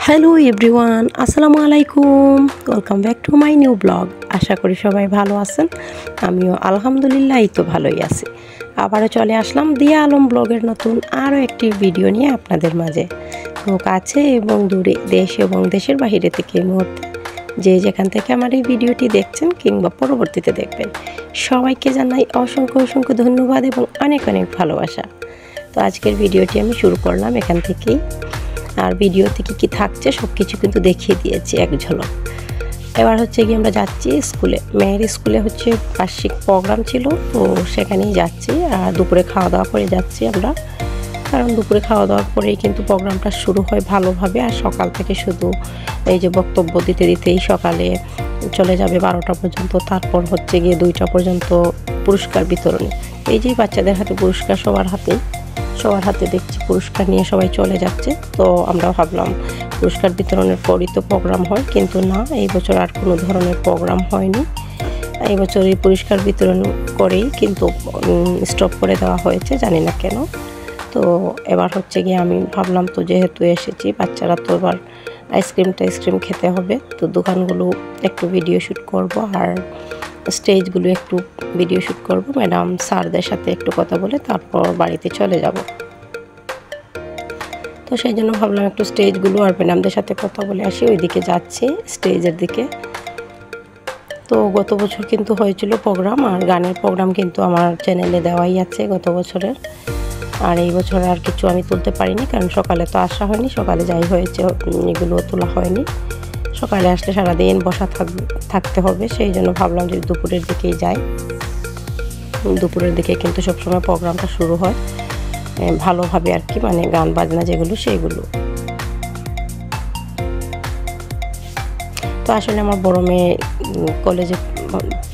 Hello everyone, আসসালামু আলাইকুম। Welcome back to my new blog. আশা করি সবাই ভালো আছেন। আমিও আলহামদুলিল্লাহ তো ভালোই আছি। আবারও চলে আসলাম দিয়া আলম ব্লগের নতুন আরও একটি ভিডিও নিয়ে আপনাদের মাঝে। তো কাছে এবং দূরে, দেশ এবং দেশের বাইরে থেকে এই মুহূর্তে যে যেখান থেকে আমার এই ভিডিওটি দেখছেন কিংবা পরবর্তীতে দেখবেন, সবাইকে জানাই অসংখ্য অসংখ্য ধন্যবাদ এবং অনেক অনেক ভালোবাসা। তো আজকের ভিডিওটি আমি শুরু করলাম এখান থেকেই। আর ভিডিওতে কী থাকছে সব কিছু কিন্তু দেখিয়ে দিয়েছি এক ঝলক। এবার হচ্ছে কি আমরা যাচ্ছি স্কুলে, মেয়ের স্কুলে হচ্ছে বার্ষিক প্রোগ্রাম ছিল, তো সেখানেই যাচ্ছি। আর দুপুরে খাওয়া দাওয়া করে যাচ্ছি আমরা, কারণ দুপুরে খাওয়া দাওয়ার পরেই কিন্তু প্রোগ্রামটা শুরু হয় ভালোভাবে। আর সকাল থেকে শুধু এই যে বক্তব্য দিতে দিতেই সকালে চলে যাবে 12টা পর্যন্ত। তারপর হচ্ছে গিয়ে 2টা পর্যন্ত পুরস্কার বিতরণী। এই যে বাচ্চাদের হাতে পুরস্কার, সবার হাতে দেখছি পুরস্কার নিয়ে সবাই চলে যাচ্ছে। তো আমরা ভাবলাম পুরস্কার বিতরণের পরই তো প্রোগ্রাম হয়, কিন্তু না, এই বছর আর কোনো ধরনের প্রোগ্রাম হয়নি। এই বছর এই পুরস্কার বিতরণ করেই কিন্তু স্টপ করে দেওয়া হয়েছে, জানি না কেন। তো এবার হচ্ছে গিয়ে আমি ভাবলাম তো যেহেতু এসেছি, বাচ্চারা তো এবার আইসক্রিম খেতে হবে, তো দোকানগুলো একটু ভিডিও শ্যুট করব আর স্টেজগুলো একটু ভিডিও শ্যুট করব। ম্যাডাম স্যারদের সাথে একটু কথা বলে তারপর বাড়িতে চলে যাব। তো সেই জন্য ভাবলাম একটু স্টেজগুলো আর ম্যাডামদের সাথে কথা বলে আসি। ওইদিকে যাচ্ছি স্টেজের দিকে। তো গত বছর কিন্তু হয়েছিল প্রোগ্রাম, আর গানের প্রোগ্রাম কিন্তু আমার চ্যানেলে দেওয়াই আছে গত বছরের। আর এই বছর আর কিছু আমি তুলতে পারিনি, কারণ সকালে তো আসা হয়নি। সকালে যাই হয়েছে এগুলো তোলা হয়নি। সকালে আসলে সারাদিন বসা থাকতে হবে, সেই জন্য ভাবলাম যে দুপুরের দিকেই যাই। দুপুরের দিকে কিন্তু সবসময় প্রোগ্রামটা শুরু হয় ভালোভাবে আর কি, মানে গান বাজনা যেগুলো সেইগুলো। তো আসলে আমার বড় মেয়ে কলেজে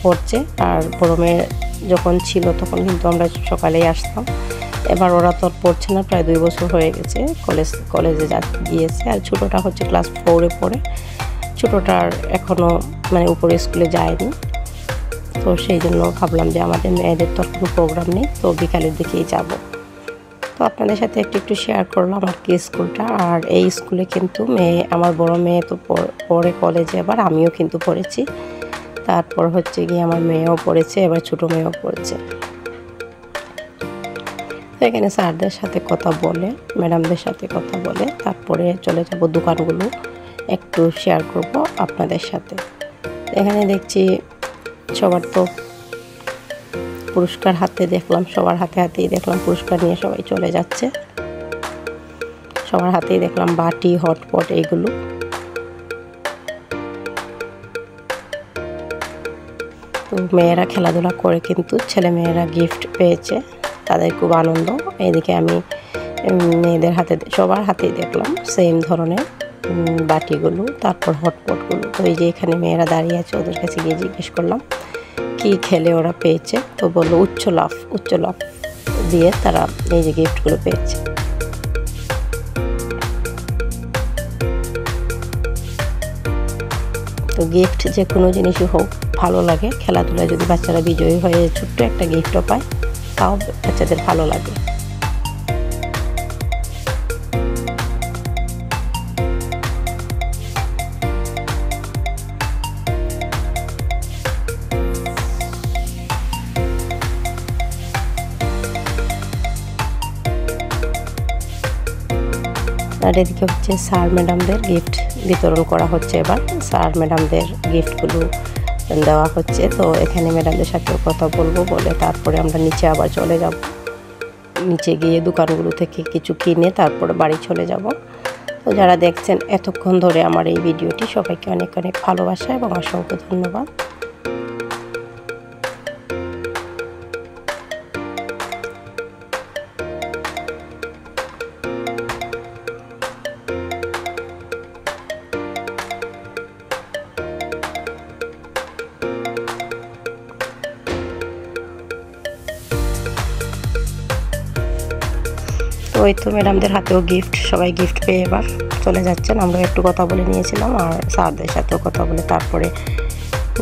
পড়ছে, আর বড় মেয়ে যখন ছিল তখন কিন্তু আমরা সকালেই আসতাম। এবার ওরা তো পড়ছে না, প্রায় 2 বছর হয়ে গেছে কলেজে গিয়েছে। আর ছোটোটা হচ্ছে ক্লাস 4-এ পড়ে। ছোটোটার এখনও মানে উপরে স্কুলে যায়নি। তো সেই জন্য ভাবলাম যে আমাদের মেয়েদের তো কোনো প্রোগ্রাম নেই, তো বিকালের দিকেই যাব। তো আপনাদের সাথে একটু শেয়ার করলাম আর কি স্কুলটা। আর এই স্কুলে কিন্তু আমার বড় মেয়ে তো পড়ে কলেজে, এবার আমিও কিন্তু পড়েছি। তারপর হচ্ছে গিয়ে আমার মেয়েও পড়েছে, এবার ছোটো মেয়েও পড়েছে। তো এখানে স্যারদের সাথে কথা বলে, ম্যাডামদের সাথে কথা বলে তারপরে চলে যাব দোকানগুলো একটু শেয়ার করব আপনাদের সাথে। এখানে দেখছি সবার তো পুরস্কার হাতে দেখলাম, সবার হাতেই দেখলাম পুরস্কার নিয়ে সবাই চলে যাচ্ছে। সবার হাতেই দেখলাম বাটি, হটপট এইগুলো। তো মেয়েরা খেলাধুলা করে কিন্তু ছেলেমেয়েরা গিফট পেয়েছে, তাদের খুব আনন্দ। এদিকে আমি মেয়েদের সবার হাতেই দেখলাম সেম ধরনের বাটিগুলো, তারপর হটপটগুলো। তো এই যে এখানে মেয়েরা দাঁড়িয়ে আছে, ওদের কাছে গিয়ে জিজ্ঞেস করলাম কি খেলে ওরা পেয়েছে। তো বললো উচ্চ লাফ দিয়ে তারা এই যে গিফটগুলো পেয়েছে। তো গিফট যে কোনো জিনিসই হোক ভালো লাগে। খেলাধুলায় যদি বাচ্চারা বিজয়ী হয়ে ছোট্ট একটা গিফটও পায়, তাও বাচ্চাদের ভালো লাগে। আর এদিকে হচ্ছে স্যার ম্যাডামদের গিফট বিতরণ করা হচ্ছে। এবার স্যার ম্যাডামদের গিফটগুলো দেওয়া হচ্ছে। তো এখানে ম্যাডামদের সাথেও কথা বলবো, বলে তারপরে আমরা নিচে আবার চলে যাব। নিচে গিয়ে দোকানগুলো থেকে কিছু কিনে তারপরে বাড়ি চলে যাব। তো যারা দেখছেন এতক্ষণ ধরে আমার এই ভিডিওটি, সবাইকে অনেক অনেক ভালোবাসা এবং অসংখ্য ধন্যবাদ। তো ওই তো ম্যাডামদের হাতেও গিফট, সবাই গিফট পেয়ে এবার চলে যাচ্ছেন। আমরা একটু কথা বলে নিয়েছিলাম, আর স্যারদের সাথেও কথা বলে তারপরে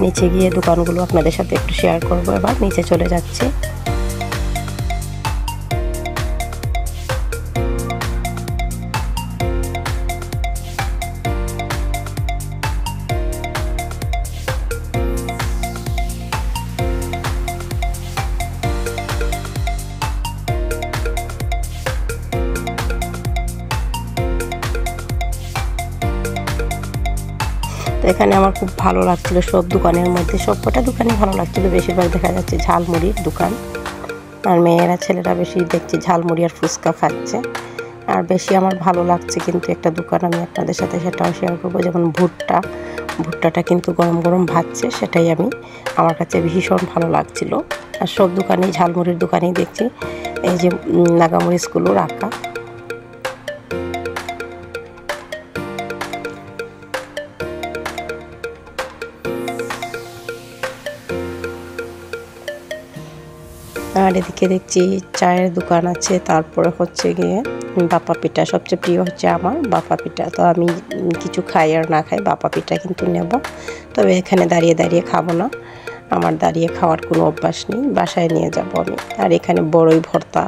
নিচে গিয়ে দোকানগুলো আপনাদের সাথে একটু শেয়ার করব। এবার নিচে চলে যাচ্ছে। এখানে আমার খুব ভালো লাগছিল সব দোকানের মধ্যে, সবকটা দোকানই ভালো লাগছিল। বেশিরভাগ দেখা যাচ্ছে ঝালমুড়ির দোকান, আর মেয়েরা ছেলেরা বেশি দেখছি ঝালমুড়ি আর ফুচকা খাচ্ছে। আর বেশি আমার ভালো লাগছে কিন্তু একটা দোকান আমি আপনাদের সাথে সেটাও শেয়ার করবো, যেমন ভুট্টাটা কিন্তু গরম গরম ভাজছে, সেটাই আমার কাছে ভীষণ ভালো লাগছিল। আর সব দোকানেই ঝালমুড়ির দোকানেই দেখছি এই যে নাগামরিচগুলো রাখা। আর এদিকে দেখছি চায়ের দোকান আছে, তারপরে হচ্ছে গিয়ে বাপ্পা পিঠা। সবচেয়ে প্রিয় হচ্ছে আমার বাপ্পা পিঠা, তো আমি কিছু খাই আর না খাই বাপ্পা পিঠা কিন্তু নেব। তবে এখানে দাঁড়িয়ে দাঁড়িয়ে খাবো না, আমার দাঁড়িয়ে খাওয়ার কোনো অভ্যাস নেই, বাসায় নিয়ে যাব আমি। আর এখানে বড়ই ভর্তা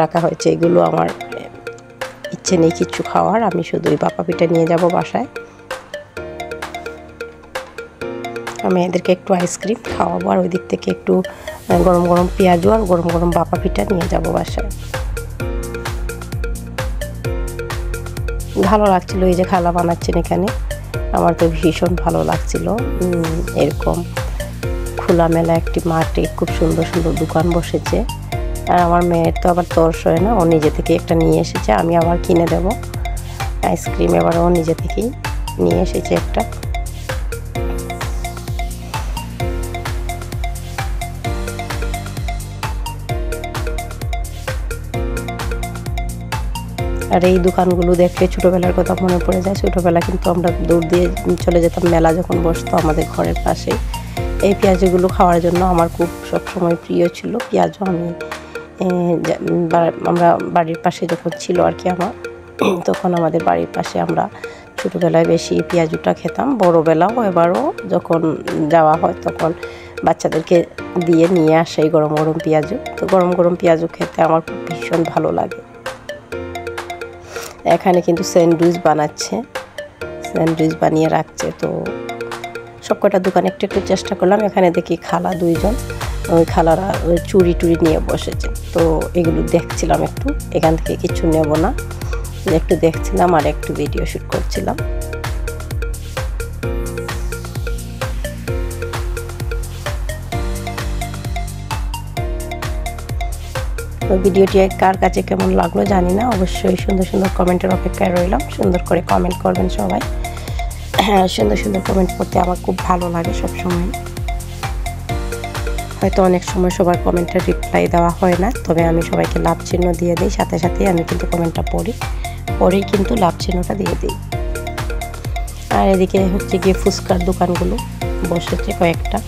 রাখা হয়েছে, এগুলো আমার ইচ্ছে নেই কিছু খাওয়ার, আমি শুধু ওই বাপ্পা পিঠা নিয়ে যাব বাসায়। আমি এদেরকে একটু আইসক্রিম খাওয়াবো, আর ওই দিক থেকে একটু গরম গরম পেঁয়াজু আর গরম গরম বাপ্পা পিঠা নিয়ে যাব বাসায়। ভালো লাগছিল এই যে খালা বানাচ্ছেন এখানে, আমার তো ভীষণ ভালো লাগছিল। এরকম খোলামেলা একটি মাঠে খুব সুন্দর সুন্দর দোকান বসেছে। আর আমার মেয়ের তো আবার তর্স হয় না, ও নিজে থেকে একটা নিয়ে এসেছে, আমি আবার কিনে দেব আইসক্রিম। এবার ও নিজে থেকেই নিয়ে এসেছে একটা। আর এই দোকানগুলো দেখলে ছোটোবেলার কথা মনে পড়ে যায়। ছোটোবেলা কিন্তু আমরা দৌড় দিয়ে চলে যেতাম, মেলা যখন বসতো আমাদের ঘরের পাশেই। এই পেঁয়াজগুলো খাওয়ার জন্য আমার খুব সবসময় প্রিয় ছিল পেঁয়াজও। আমরা বাড়ির পাশে যখন ছিল আর কি আমার, তখন আমাদের বাড়ির পাশে আমরা ছোটোবেলায় বেশি পেঁয়াজুটা খেতাম। বড়োবেলাও এবারও যখন যাওয়া হয় তখন বাচ্চাদেরকে দিয়ে নিয়ে আসে এই গরম গরম পেঁয়াজু। তো গরম গরম পেঁয়াজু খেতে আমার খুব ভীষণ ভালো লাগে। এখানে কিন্তু স্যান্ডউইচ বানাচ্ছে, স্যান্ডউইচ বানিয়ে রাখছে। তো সবকটা দোকানে একটু একটু চেষ্টা করলাম। এখানে দেখি খালা দুইজন, ওই খালারা ওই চুড়ি টুড়ি নিয়ে বসেছে, তো এগুলো দেখছিলাম একটু। এখান থেকে কিছু নেব না, একটু দেখছিলাম আর একটু ভিডিও শ্যুট করছিলাম। তো ভিডিওটি কার কাছে কেমন লাগলো জানি না, অবশ্যই সুন্দর সুন্দর কমেন্টের অপেক্ষায় রইলাম। সুন্দর করে কমেন্ট করবেন সবাই। হ্যাঁ, সুন্দর সুন্দর কমেন্ট করতে আমার খুব ভালো লাগে সব সময়। হয়তো অনেক সময় সবার কমেন্টের রিপ্লাই দেওয়া হয় না, তবে আমি সবাইকে লাভ চিহ্ন দিয়ে দিই, সাথে সাথেই আমি কিন্তু কমেন্টটা পড়েই কিন্তু লাভ চিহ্নটা দিয়ে দিই। আর এদিকে হচ্ছে গিয়ে ফুচকার দোকানগুলো বসেছে কয়েকটা।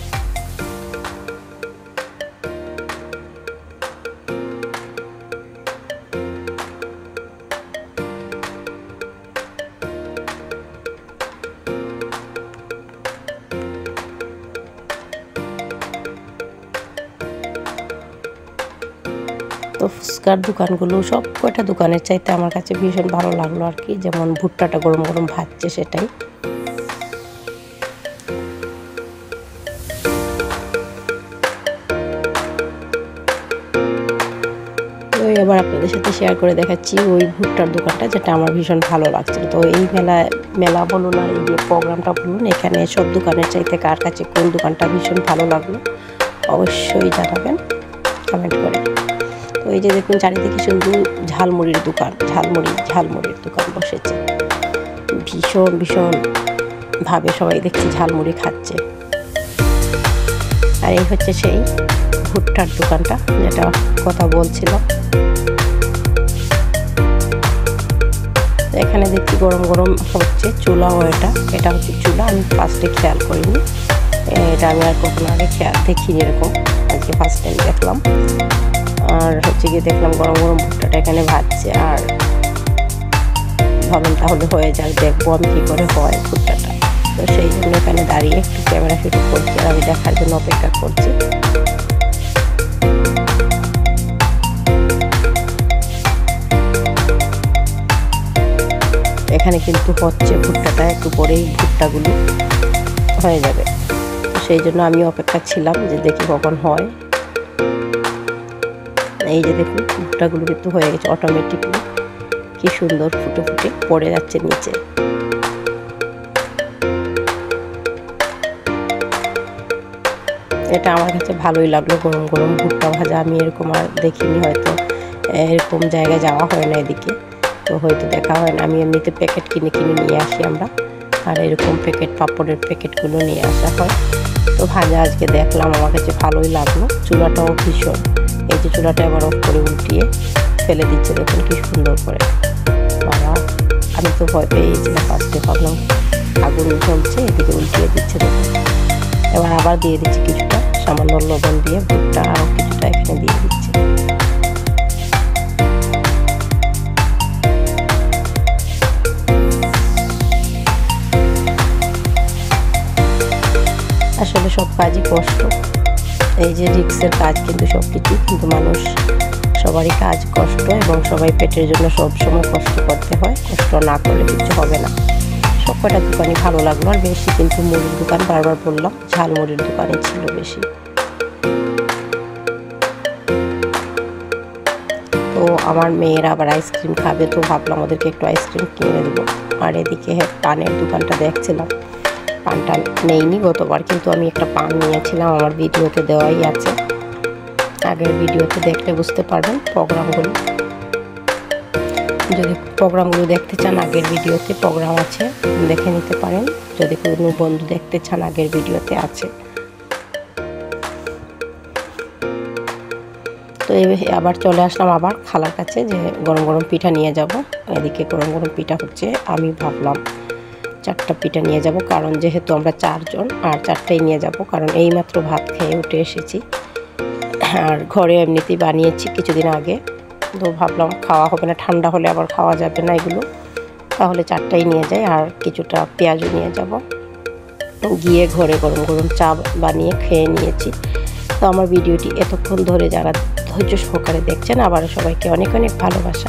তো ফুচকার দোকানগুলো সব কয়টা দোকানের চাইতে আমার কাছে ভীষণ ভালো লাগলো আর কি। যেমন ভুট্টাটা গরম গরম ভাজছে সেটাই। তো এবার আপনাদের সাথে শেয়ার করে দেখাচ্ছি ওই ভুট্টার দোকানটা, যেটা আমার ভীষণ ভালো লাগছিল। তো এই মেলা বলুন আর এই যে প্রোগ্রামটা বলুন, এখানে সব দোকানের চাইতে কার কাছে কোন দোকানটা ভীষণ ভালো লাগলো অবশ্যই জানাবেন কমেন্ট করে। তো এই যে দেখুন চারিদিকে শুধু ঝালমুড়ির দোকান বসেছে। ভীষণ ভাবে সবাই দেখছি ঝালমুড়ি খাচ্ছে। আর এই হচ্ছে সেই ভুট্টার দোকানটা যেটা কথা বলছিলাম। এখানে দেখছি গরম গরম হচ্ছে, চুলাও এটা হচ্ছে চুলা। আমি ফার্স্টে খেয়াল করিনি, এটা আমি আর কখনো আগে দেখিনি এরকম, আজকে ফার্স্ট টাইম দেখলাম। আর হচ্ছে গিয়ে দেখলাম গরম গরম ভুট্টাটা এখানে ভাজছে। আর ভাবলাম তাহলে হয়ে যাক, দেখবো আমি কী করে হয় ভুট্টাটা। তো সেই জন্য এখানে দাঁড়িয়ে একটু ক্যামেরা শুট করছি আর আমি দেখার জন্য অপেক্ষা করছি। এখানে কিন্তু হচ্ছে ভুট্টাটা, একটু পরেই ভুট্টাগুলো হয়ে যাবে। সেই জন্য আমি অপেক্ষা ছিলাম যে দেখি কখন হয়। এই যে দেখুন ভুট্টাগুলো কিন্তু হয়ে গেছে অটোমেটিকলি, কি সুন্দর ফুটে ফুটে পড়ে যাচ্ছে নিচে। এটা আমার কাছে ভালোই লাগলো, গরম গরম ভুট্টা ভাজা। আমি এরকম আর দেখিনি, হয়তো এরকম জায়গায় যাওয়া হয় না এদিকে, তো হয়তো দেখা হয় না। আমি এমনিতে প্যাকেট কিনে কিনে নিয়ে আসি আমরা, আর এরকম প্যাকেট পাপড়ের প্যাকেটগুলো নিয়ে আসা হয়। তো ভাজা আজকে দেখলাম, আমার কাছে ভালোই লাগলো। চুলাটাও ভীষণ, এই যে চুলাটা এবার অফ করে উল্টিয়ে ফেলে দিচ্ছে, দেখুন কি সুন্দর করে। বাবা, আমি তো ভয় পেয়ে গেছিলাম ফার্স্টে, ভাবলাম আগুন জ্বলছে, এদিকে উল্টিয়ে দিচ্ছে দেখুন। এবার আবার দিয়ে দিচ্ছি কিছুটা, সামান্য লবণ দিয়ে ভুট্টা আর কিছুটা এখানে দিয়ে দিচ্ছি। আসলে সব কাজই কষ্ট, এই যে রিক্সের কাজ, কিন্তু সব কিছুই কিন্তু মানুষ, সবারই কাজ কষ্ট, এবং সবাই পেটের জন্য সবসময় কষ্ট করতে হয়। কষ্ট না করলে কিছু হবে না। সব কটা দোকানই ভালো লাগলো, আর বেশি কিন্তু মুড়ির দোকান, বারবার বললাম ঝালমুড়ির দোকানে ছিল বেশি। তো আমার মেয়েরা আবার আইসক্রিম খাবে, তো ভাবলাম ওদেরকে একটু আইসক্রিম কিনে দেবো। আর এদিকে পানের দোকানটা দেখছিলাম, পানটা নেইনি গতবার, কিন্তু আমি একটা পান নিয়েছিলাম, আমার ভিডিওতে দেওয়াই আছে, আগের ভিডিওতে দেখলে বুঝতে পারবেন প্রোগ্রামগুলো। যদি প্রোগ্রামগুলো দেখতে চান, আগের ভিডিওতে প্রোগ্রাম আছে, দেখে নিতে পারেন। যদি কোনো বন্ধু দেখতে চান, আগের ভিডিওতে আছে। তো আবার চলে আসলাম আবার খালার কাছে, যে গরম গরম পিঠা নিয়ে যাব। এদিকে গরম গরম পিঠা হচ্ছে, আমি ভাবলাম 4টা পিঠা নিয়ে যাব, কারণ যেহেতু আমরা 4 জন, আর 4টাই নিয়ে যাব, কারণ এইমাত্র ভাত খেয়ে উঠে এসেছি, আর ঘরে এমনিতেই বানিয়েছি কিছুদিন আগে। তো ভাবলাম খাওয়া হবে না, ঠান্ডা হলে আবার খাওয়া যাবে না এগুলো, তাহলে 4টাই নিয়ে যাই, আর কিছুটা পেঁয়াজও নিয়ে যাব। গিয়ে ঘরে গরম গরম চা বানিয়ে খেয়ে নিয়েছি। তো আমার ভিডিওটি এতক্ষণ ধরে যারা ধৈর্য সহকারে দেখছেন, আবারও সবাইকে অনেক অনেক ভালোবাসা।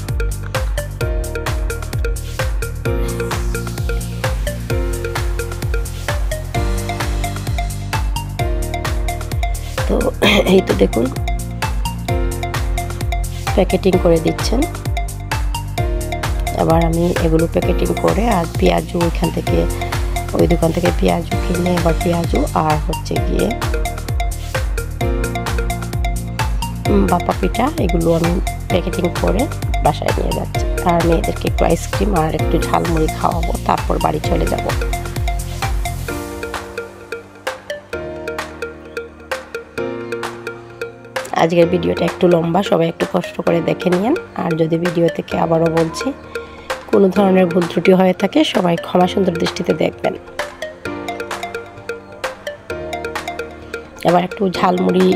তো এই তো দেখুন প্যাকেটিং করে দিচ্ছেন। এবার আমি এগুলো প্যাকেটিং করে, আর পেঁয়াজু ওইখান থেকে, ওই দোকান থেকে পেঁয়াজু কিনে, এবার পেঁয়াজু আর হচ্ছে গিয়ে বাপা পিঠা, এগুলো আমি প্যাকেটিং করে বাসায় নিয়ে যাচ্ছি। আর মেয়েদেরকে একটু আইসক্রিম আর একটু ঝালমুড়ি খাওয়াবো, তারপর বাড়ি চলে যাব। আজকের ভিডিওটা একটু লম্বা, সবাই একটু কষ্ট করে দেখে নিন। আর যদি ভিডিও থেকে আবারও বলছি কোনো ধরনের ভুল ত্রুটি হয়ে থাকে, সবাই ক্ষমা সুন্দর দৃষ্টিতে দেখবেন। এবার একটু ঝালমুড়ি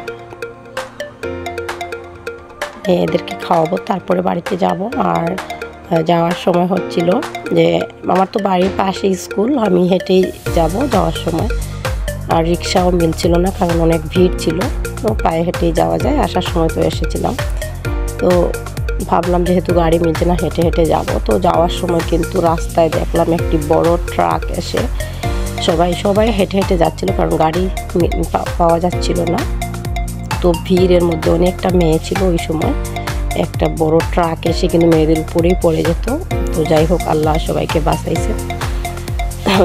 এদেরকে খাওয়াবো, তারপরে বাড়িতে যাব। আর যাওয়ার সময় হচ্ছিল যে আমার তো বাড়ির পাশে স্কুল, আমি হেঁটেই যাব যাওয়ার সময়, আর রিক্সাও মিলছিল না, কারণ অনেক ভিড় ছিল, তো পায়ে হেঁটেই যাওয়া যায়। আসার সময় তো এসেছিলাম, তো ভাবলাম যেহেতু গাড়ি মিলছে না, হেঁটে হেঁটে যাব। তো যাওয়ার সময় কিন্তু রাস্তায় দেখলাম একটি বড় ট্রাক এসে, সবাই হেঁটে হেঁটে যাচ্ছিল, কারণ গাড়ি পাওয়া যাচ্ছিল না। তো ভিড়ের মধ্যে অনেকটা মেয়ে ছিল ওই সময়, একটা বড় ট্রাক এসে কিন্তু মেয়েদের উপরেই পড়ে যেত। তো যাই হোক, আল্লাহ সবাইকে বাঁচাইছে।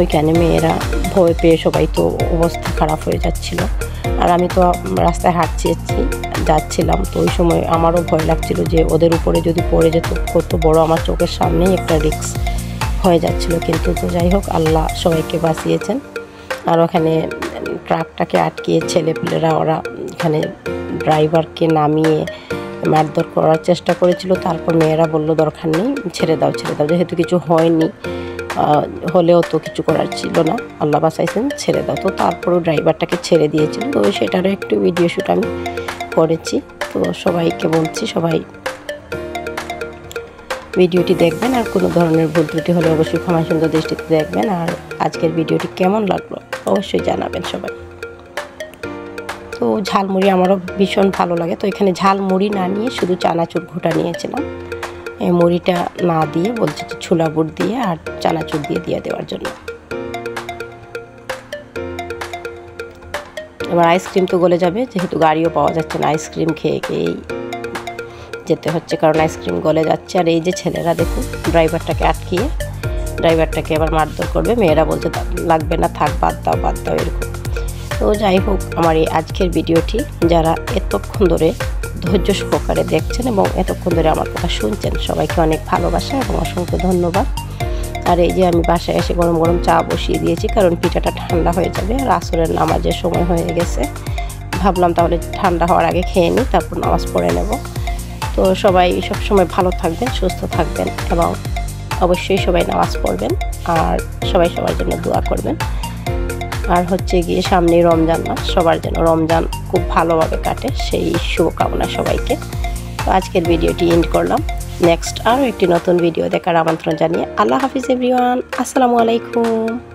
ওইখানে মেয়েরা ভয় পেয়ে সবাই তো অবস্থা খারাপ হয়ে যাচ্ছিল, আর আমি তো রাস্তায় যাচ্ছিলাম। তো ওই সময় আমারও ভয় লাগছিল যে ওদের উপরে যদি পড়ে যেত, কত বড় আমার চোখের সামনেই একটা রিস্ক হয়ে যাচ্ছিল। কিন্তু তো যাই হোক, আল্লাহ সবাইকে বাঁচিয়েছেন। আর ওখানে ট্রাকটাকে আটকিয়ে ছেলেপিলেরা, ওরা এখানে ড্রাইভারকে নামিয়ে মারধর করার চেষ্টা করেছিল। তারপর মেয়েরা বলল দরকার নেই, ছেড়ে দাও, যেহেতু কিছু হয়নি, হলেও তো কিছু করার ছিল না, আল্লাহ বাঁচাইছেন, ছেড়ে দাও। তো তারপরও ড্রাইভারটাকে ছেড়ে দিয়েছিল। তো সেটারও একটু ভিডিও শ্যুট আমি করেছি। তো সবাইকে বলছি, সবাই ভিডিওটি দেখবেন, আর কোনো ধরনের ভুল ত্রুটি হলে অবশ্যই ক্ষমা সুন্দর দৃষ্টিতে দেখবেন। আর আজকের ভিডিওটি কেমন লাগলো অবশ্যই জানাবেন সবাই। তো ঝালমুড়ি আমারও ভীষণ ভালো লাগে। তো এখানে ঝালমুড়ি না নিয়ে শুধু চানাচুর ঘোটা নিয়েছিলাম, এই মুড়িটা না দিয়ে বলছি যে ছোলা বুট দিয়ে আর চানাচুর দিয়ে দেওয়ার জন্য। এবার আইসক্রিম তো গলে যাবে, যেহেতু গাড়িও পাওয়া যাচ্ছে না, আইসক্রিম খেয়ে খেয়েই যেতে হচ্ছে, কারণ আইসক্রিম গলে যাচ্ছে। আর এই যে ছেলেরা দেখুন ড্রাইভারটাকে আটকিয়ে, ড্রাইভারটাকে এবার মারধর করবে। মেয়েরা বলছে লাগবে না, থাক, বাদ দাও এরকম। তো তো যাই হোক, আমার এই আজকের ভিডিওটি যারা এতক্ষণ ধরে ধৈর্য সহকারে দেখছেন এবং এতক্ষণ ধরে আমার কথা শুনছেন, সবাইকে অনেক ভালোবাসা এবং অসংখ্য ধন্যবাদ। আর এই যে আমি বাসায় এসে গরম গরম চা বসিয়ে দিয়েছি, কারণ পিঠাটা ঠান্ডা হয়ে যাবে আর আসরের নামাজের সময় হয়ে গেছে। ভাবলাম তাহলে ঠান্ডা হওয়ার আগে খেয়ে নিই, তারপর নামাজ পড়ে নেব। তো সবাই সব সময় ভালো থাকবেন, সুস্থ থাকবেন এবং অবশ্যই সবাই নামাজ পড়বেন আর সবাই সবার জন্য দোয়া করবেন। আর হচ্ছে গিয়ে সামনে রমজান মাস, সবার যেন রমজান খুব ভালোভাবে কাটে সেই শুভকামনা সবাইকে। তো আজকের ভিডিওটি এন্ড করলাম। নেক্সট আরও একটি নতুন ভিডিও দেখার আমন্ত্রণ জানিয়ে আল্লাহ হাফিজ এভরিওয়ান। আসসালামু আলাইকুম।